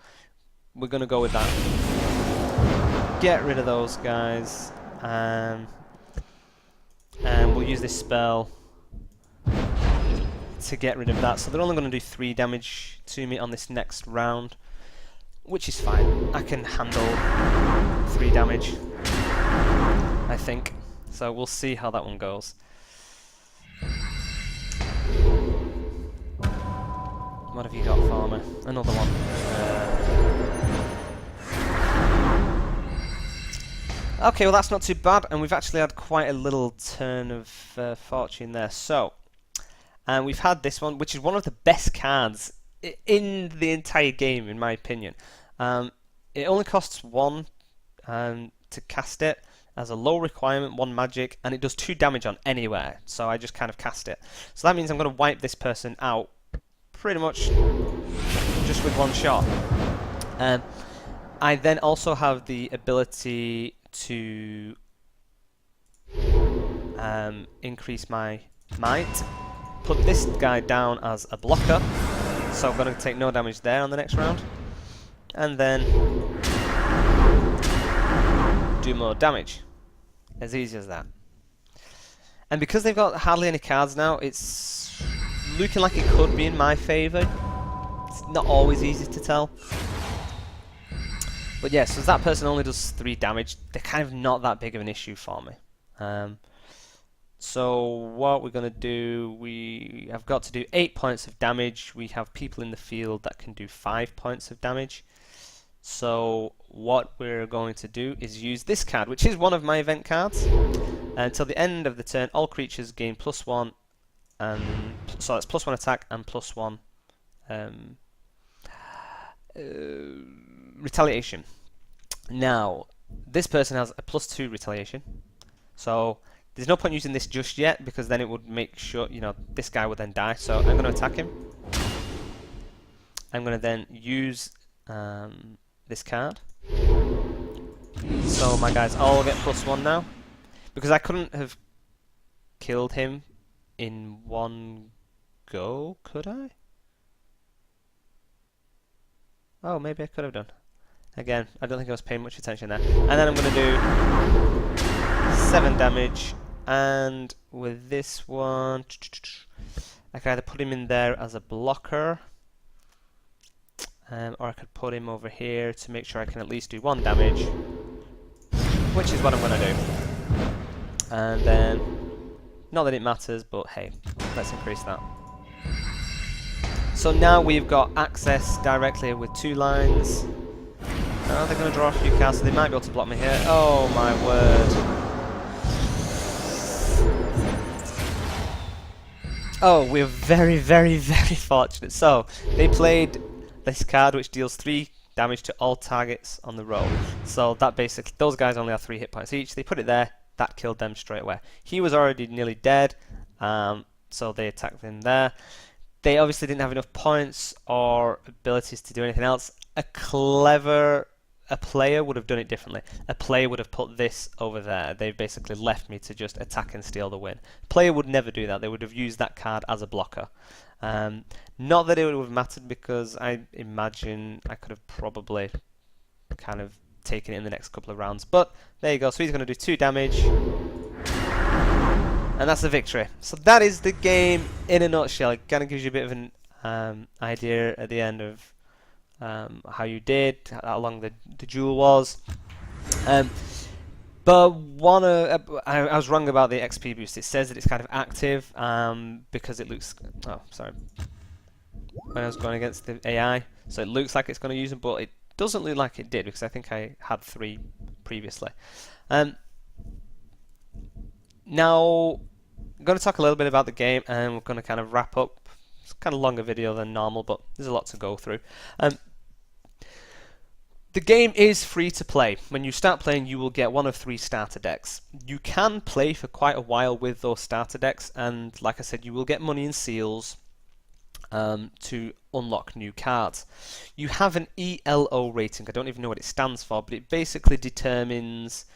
we're going to go with that. Get rid of those guys, and we'll use this spell to get rid of that. So they're only going to do 3 damage to me on this next round, which is fine. I can handle 3 damage, I think. So we'll see how that one goes. What have you got for me? Another one. Okay, well that's not too bad, and we've actually had quite a little turn of fortune there. So, and we've had this one, which is one of the best cards in the entire game, in my opinion. It only costs 1 to cast it as a low requirement, 1 magic, and it does 2 damage on anywhere. So I just kind of cast it. So that means I'm going to wipe this person out pretty much just with 1 shot. I then also have the ability to increase my might, put this guy down as a blocker, so I'm going to take no damage there on the next round, and then do more damage. As easy as that. And because they've got hardly any cards now, it's looking like it could be in my favour. It's not always easy to tell. But yeah, so that person only does 3 damage. They're kind of not that big of an issue for me. So what we're going to do, we have got to do 8 points of damage. We have people in the field that can do 5 points of damage. So what we're going to do is use this card, which is one of my event cards. Until the end of the turn, all creatures gain +1, so that's +1 attack and +1 retaliation. Now, this person has a +2 retaliation, so there's no point using this just yet, because then it would make sure, you know, this guy would then die. So I'm going to attack him. I'm going to then use this card. So my guys all get +1 now, because I couldn't have killed him in 1 go, could I? Oh, maybe I could have done. Again, I don't think I was paying much attention there. And then I'm going to do 7 damage, and with this one, I can either put him in there as a blocker, or I could put him over here to make sure I can at least do 1 damage, which is what I'm going to do. And then, not that it matters, but hey, let's increase that. So now we've got access directly with 2 lines. Now they're going to draw a few cards, so they might be able to block me here. Oh my word. Oh, we're very, very, very fortunate. So, they played this card which deals 3 damage to all targets on the row. So that basically, those guys only have 3 hit points each. They put it there, that killed them straight away. He was already nearly dead, so they attacked him there. They obviously didn't have enough points or abilities to do anything else. A player would have done it differently. A player would have put this over there. They basically left me to just attack and steal the win. A player would never do that. They would have used that card as a blocker. Not that it would have mattered, because I imagine I could have probably kind of taken it in the next couple of rounds. But there you go. So he's going to do 2 damage. And that's the victory. So that is the game in a nutshell. It kind of gives you a bit of an idea at the end of how you did, how long the duel was. But I was wrong about the XP boost. It says that it's kind of active because it looks... Oh, sorry. When I was going against the AI. So it looks like it's going to use them, but it doesn't look like it did, because I think I had 3 previously. Now, I'm going to talk a little bit about the game, and we're going to kind of wrap up. It's kind of longer video than normal, but there's a lot to go through. The game is free to play. When you start playing, you will get one of 3 starter decks. You can play for quite a while with those starter decks, and like I said, you will get money and seals to unlock new cards. You have an ELO rating. I don't even know what it stands for, but it basically determines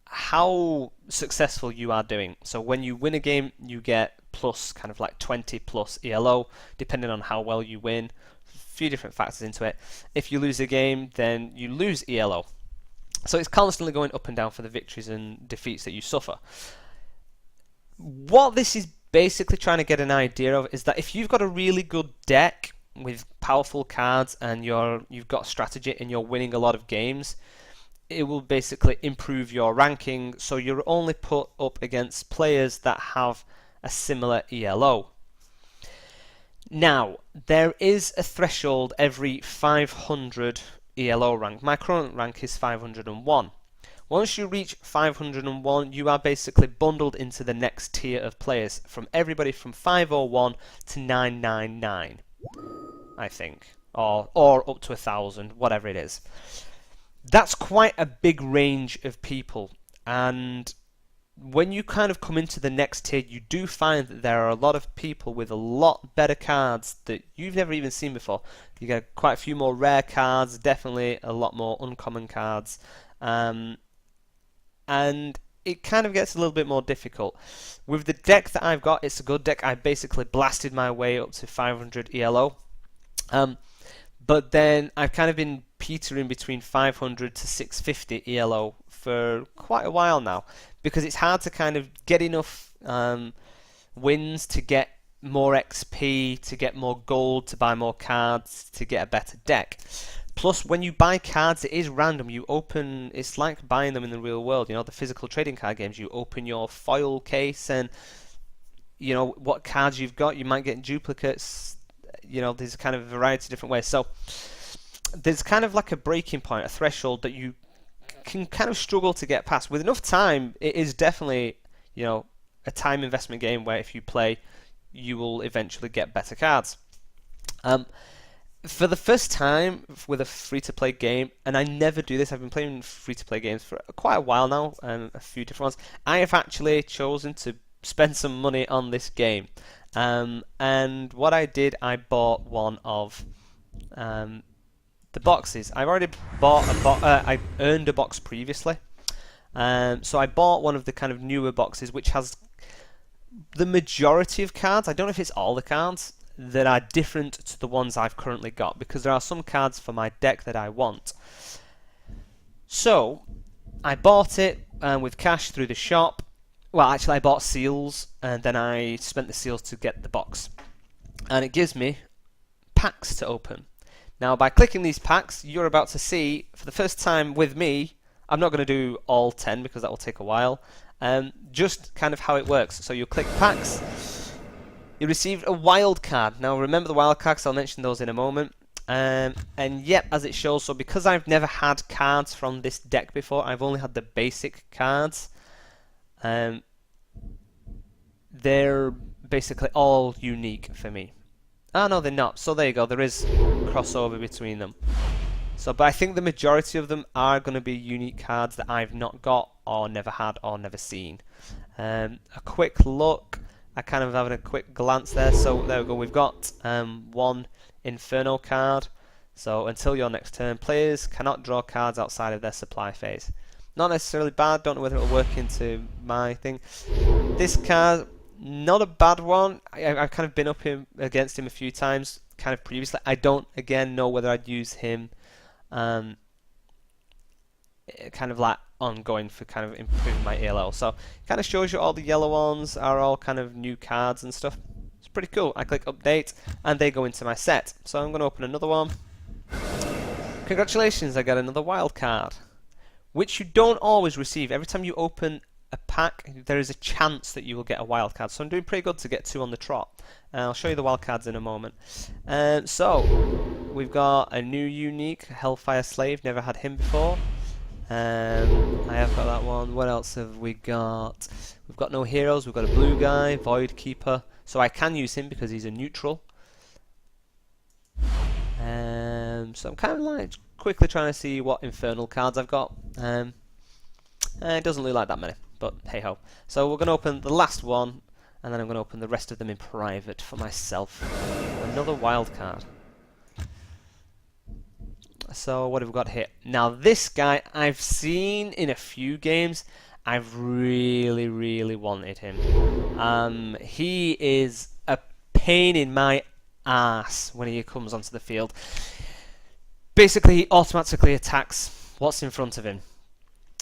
how successful you are doing. So when you win a game, you get plus kind of like 20 plus ELO, depending on how well you win. A few different factors into it. If you lose a game, then you lose ELO. So it's constantly going up and down for the victories and defeats that you suffer. What this is basically trying to get an idea of is that if you've got a really good deck with powerful cards and you've got strategy and you're winning a lot of games, it will basically improve your ranking, so you're only put up against players that have a similar ELO. Now, there is a threshold every 500 ELO rank. My current rank is 501. Once you reach 501, you are basically bundled into the next tier of players, from everybody from 501 to 999, I think, or up to 1,000, whatever it is. That's quite a big range of people, and when you kind of come into the next tier, you do find that there are a lot of people with a lot better cards that you've never even seen before. You get quite a few more rare cards, definitely a lot more uncommon cards, and it kind of gets a little bit more difficult. With the deck that I've got, it's a good deck. I basically blasted my way up to 500 ELO, but then I've kind of been petering between 500 to 650 ELO for quite a while now, because it's hard to kind of get enough wins to get more XP, to get more gold, to buy more cards, to get a better deck. Plus, when you buy cards, it is random. You open, it's like buying them in the real world, you know, the physical trading card games. You open your foil case and, you know, what cards you've got, you might get duplicates, you know, there's kind of a variety of different ways. So, there's kind of like a breaking point, a threshold that you can kind of struggle to get past. With enough time, it is definitely, you know, a time investment game where if you play, you will eventually get better cards. For the first time with a free-to-play game, and I never do this, I've been playing free-to-play games for quite a while now, a few different ones, I have actually chosen to spend some money on this game. And what I did, I bought one of the boxes. I've already bought I earned a box previously, so I bought one of the kind of newer boxes, which has the majority of cards. I don't know if it's all the cards that are different to the ones I've currently got, because there are some cards for my deck that I want. So I bought it with cash through the shop. Well, actually, I bought seals, and then I spent the seals to get the box, and it gives me packs to open. Now, by clicking these packs, you're about to see, for the first time with me, I'm not going to do all 10 because that will take a while, just kind of how it works. So you click packs, you receive a wild card. Now, remember the wild cards, I'll mention those in a moment. And yep, as it shows, so because I've never had cards from this deck before, I've only had the basic cards. They're basically all unique for me. Ah, no, they're not. So there you go. There is crossover between them. So, but I think the majority of them are going to be unique cards that I've not got, or never had, or never seen. A quick look. I kind of having a quick glance there. So there we go. We've got one Inferno card. So until your next turn, players cannot draw cards outside of their supply phase. Not necessarily bad. Don't know whether it'll work into my thing. This card, not a bad one. I've kind of been up against him a few times, kind of previously. I don't, again, know whether I'd use him kind of like ongoing for kind of improving my ELO. So it kind of shows you all the yellow ones are all kind of new cards and stuff. It's pretty cool. I click update and they go into my set. So I'm going to open another one. Congratulations, I got another wild card, which you don't always receive. Every time you open a pack, there is a chance that you will get a wild card. So I'm doing pretty good to get 2 on the trot. I'll show you the wild cards in a moment. So we've got a new unique, Hellfire Slave. Never had him before. I have got that one. What else have we got? We've got no heroes. We've got a blue guy, Void Keeper. So I can use him because he's a neutral. So I'm kind of like quickly trying to see what infernal cards I've got. It doesn't look like that many, but hey ho. So we're going to open the last one, and then I'm going to open the rest of them in private for myself. Another wild card. So what have we got here? Now this guy I've seen in a few games. I've really, really wanted him. He is a pain in my ass when he comes onto the field. Basically, he automatically attacks what's in front of him.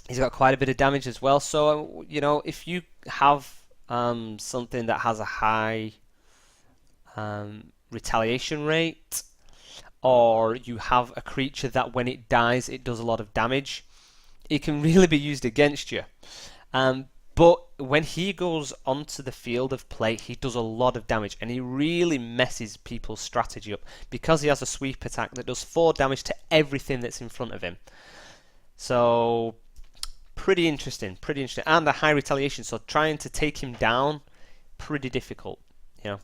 He's got quite a bit of damage as well. So, you know, if you have something that has a high retaliation rate, or you have a creature that when it dies, it does a lot of damage, it can really be used against you. But when he goes onto the field of play, he does a lot of damage, and he really messes people's strategy up because he has a sweep attack that does 4 damage to everything that's in front of him. So pretty interesting, and a high retaliation. So trying to take him down, pretty difficult, you know.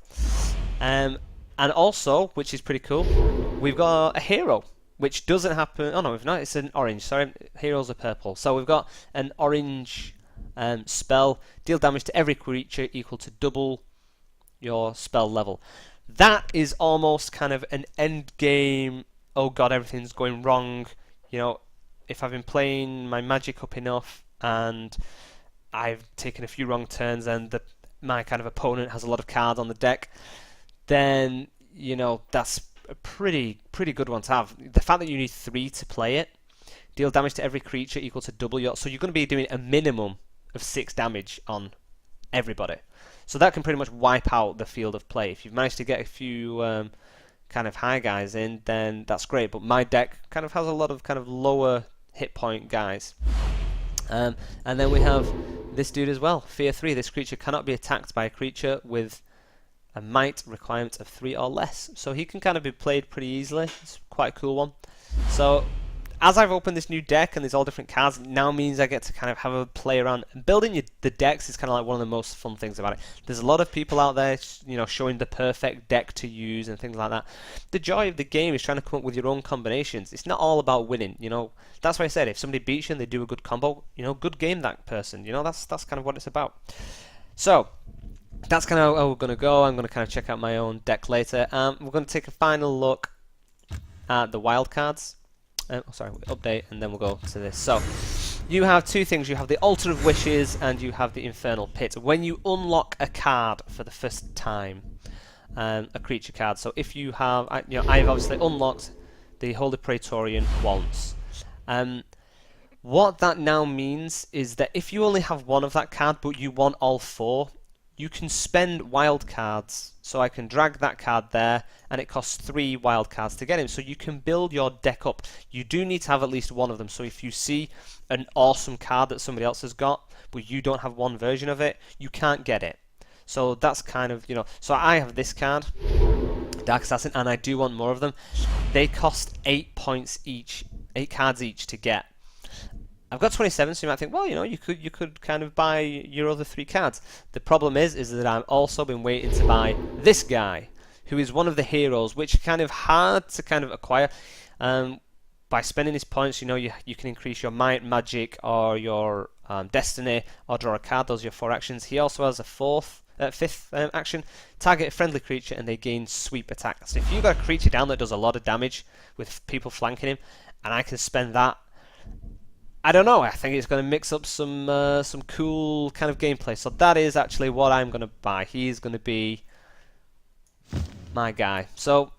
And also, which is pretty cool, we've got a hero, which doesn't happen. Oh no, we've not. It's an orange. Sorry, heroes are purple. So we've got an orange spell. Deal damage to every creature equal to double your spell level. That is almost kind of an end game. Oh god, everything's going wrong. You know, if I've been playing my magic up enough and I've taken a few wrong turns and my kind of opponent has a lot of cards on the deck, then you know that's a pretty good one to have. The fact that you need 3 to play it, deal damage to every creature equal to double your, so you're going to be doing a minimum of 6 damage on everybody. So that can pretty much wipe out the field of play. If you've managed to get a few kind of high guys in, then that's great. But my deck kind of has a lot of kind of lower hit point guys. And then we have this dude as well, Fear 3. This creature cannot be attacked by a creature with a might requirement of 3 or less. So he can kind of be played pretty easily. It's quite a cool one. So as I've opened this new deck and there's all different cards, it now means I get to kind of have a play around. Building the decks is kind of like one of the most fun things about it. There's a lot of people out there, you know, showing the perfect deck to use and things like that. The joy of the game is trying to come up with your own combinations. It's not all about winning, you know. That's why I said if somebody beats you and they do a good combo, you know, good game that person. You know, that's kind of what it's about. So that's kind of how we're going to go. I'm going to kind of check out my own deck later. We're going to take a final look at the wildcards. Update, and then we'll go to this. So you have 2 things. You have the Altar of Wishes and you have the Infernal Pit. When you unlock a card for the first time, a creature card. So if you have, you know, I've obviously unlocked the Holy Praetorian once. What that now means is that if you only have 1 of that card but you want all 4, you can spend wild cards. So I can drag that card there, and it costs 3 wild cards to get him. So you can build your deck up. You do need to have at least 1 of them. So if you see an awesome card that somebody else has got, but you don't have 1 version of it, you can't get it. So that's kind of, you know, so I have this card, Dark Assassin, and I do want more of them. They cost 8 points each, 8 cards each to get. I've got 27, so you might think, well, you know, you could kind of buy your other 3 cards. The problem is that I've also been waiting to buy this guy, who is one of the heroes, which is kind of hard to kind of acquire. By spending his points, you know, you can increase your might, magic, or your destiny, or draw a card. Those are your 4 actions. He also has a fifth action. Target a friendly creature, and they gain sweep attack. So if you've got a creature down that does a lot of damage with people flanking him, and I can spend that, I don't know. I think it's going to mix up some cool kind of gameplay. So that is actually what I'm going to buy. He's going to be my guy. So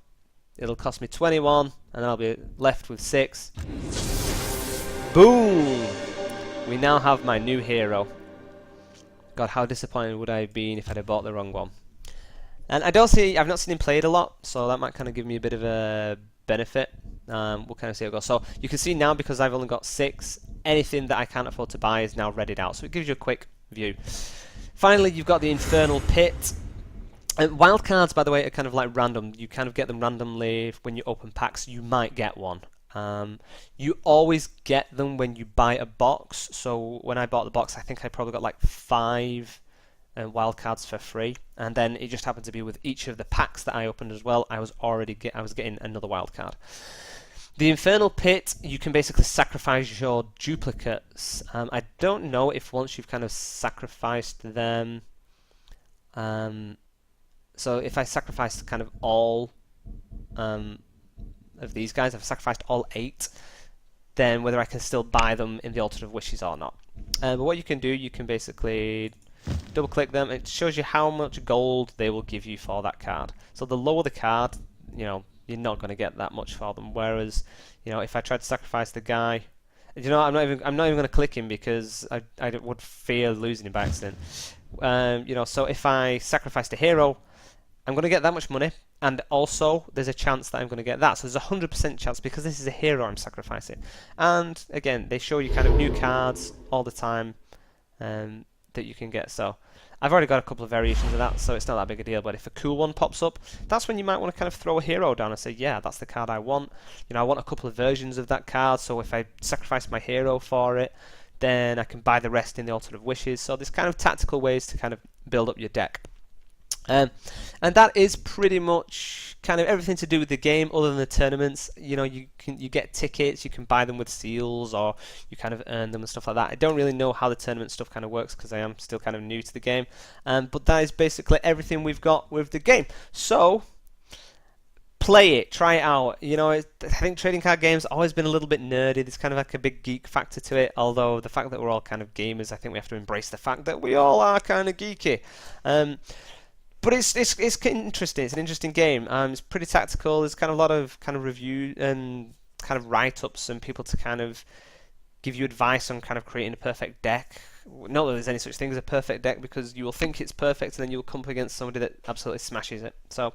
it'll cost me 21, and I'll be left with 6. Boom! We now have my new hero. God, how disappointed would I have been if I'd have bought the wrong one? And I've not seen him played a lot, so that might kind of give me a bit of a benefit. We'll kind of see how it goes. So you can see now, because I've only got 6, anything that I can't afford to buy is now readied out. So it gives you a quick view. Finally, you've got the Infernal Pit. Wildcards, by the way, are kind of like random. You kind of get them randomly when you open packs. You might get one. You always get them when you buy a box. So when I bought the box, I think I probably got like 5 wildcards for free, and then it just happened to be with each of the packs that I opened as well. I was getting another wildcard. The Infernal Pit, you can basically sacrifice your duplicates. I don't know if once you've kind of sacrificed them. So if I sacrificed kind of all of these guys, I've sacrificed all 8, then whether I can still buy them in the Altar of Wishes or not. But what you can do, you can basically double click them. It shows you how much gold they will give you for that card. So the lower the card, you know, you're not going to get that much for them. Whereas, you know, if I tried to sacrifice the guy, you know, I'm not even going to click him because I would fear losing him by accident. You know, so if I sacrificed a hero, I'm going to get that much money, and also there's a chance that I'm going to get that. So there's a 100% chance because this is a hero I'm sacrificing. And again, they show you kind of new cards all the time that you can get. So I've already got a couple of variations of that, so it's not that big a deal. But if a cool one pops up, that's when you might want to kind of throw a hero down and say, yeah, that's the card I want. You know, I want a couple of versions of that card, so if I sacrifice my hero for it, then I can buy the rest in the Altar of Wishes. So there's kind of tactical ways to kind of build up your deck. And that is pretty much kind of everything to do with the game, other than the tournaments. You know, you get tickets, you can buy them with seals, or you kind of earn them and stuff like that. I don't really know how the tournament stuff kind of works because I am still kind of new to the game. But that is basically everything we've got with the game. So play it, try it out. You know, I think trading card games have always been a little bit nerdy. There's kind of like a big geek factor to it. Although the fact that we're all kind of gamers, I think we have to embrace the fact that we all are kind of geeky. But it's interesting. It's an interesting game. It's pretty tactical. There's kind of a lot of kind of review and kind of write-ups and people to kind of give you advice on kind of creating a perfect deck. Not that there's any such thing as a perfect deck, because you will think it's perfect and then you'll come up against somebody that absolutely smashes it. So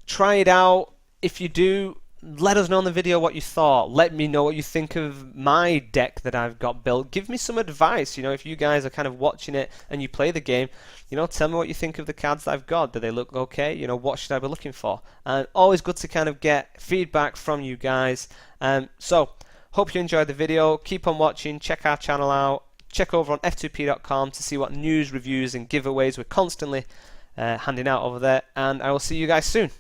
try it out. If you do, let us know in the video what you thought. Let me know what you think of my deck that I've got built. Give me some advice. You know, if you guys are kind of watching it and you play the game, you know, tell me what you think of the cards that I've got. Do they look okay? You know, what should I be looking for? And always good to kind of get feedback from you guys. So, hope you enjoyed the video. Keep on watching. Check our channel out. Check over on f2p.com to see what news, reviews, and giveaways we're constantly handing out over there. And I will see you guys soon.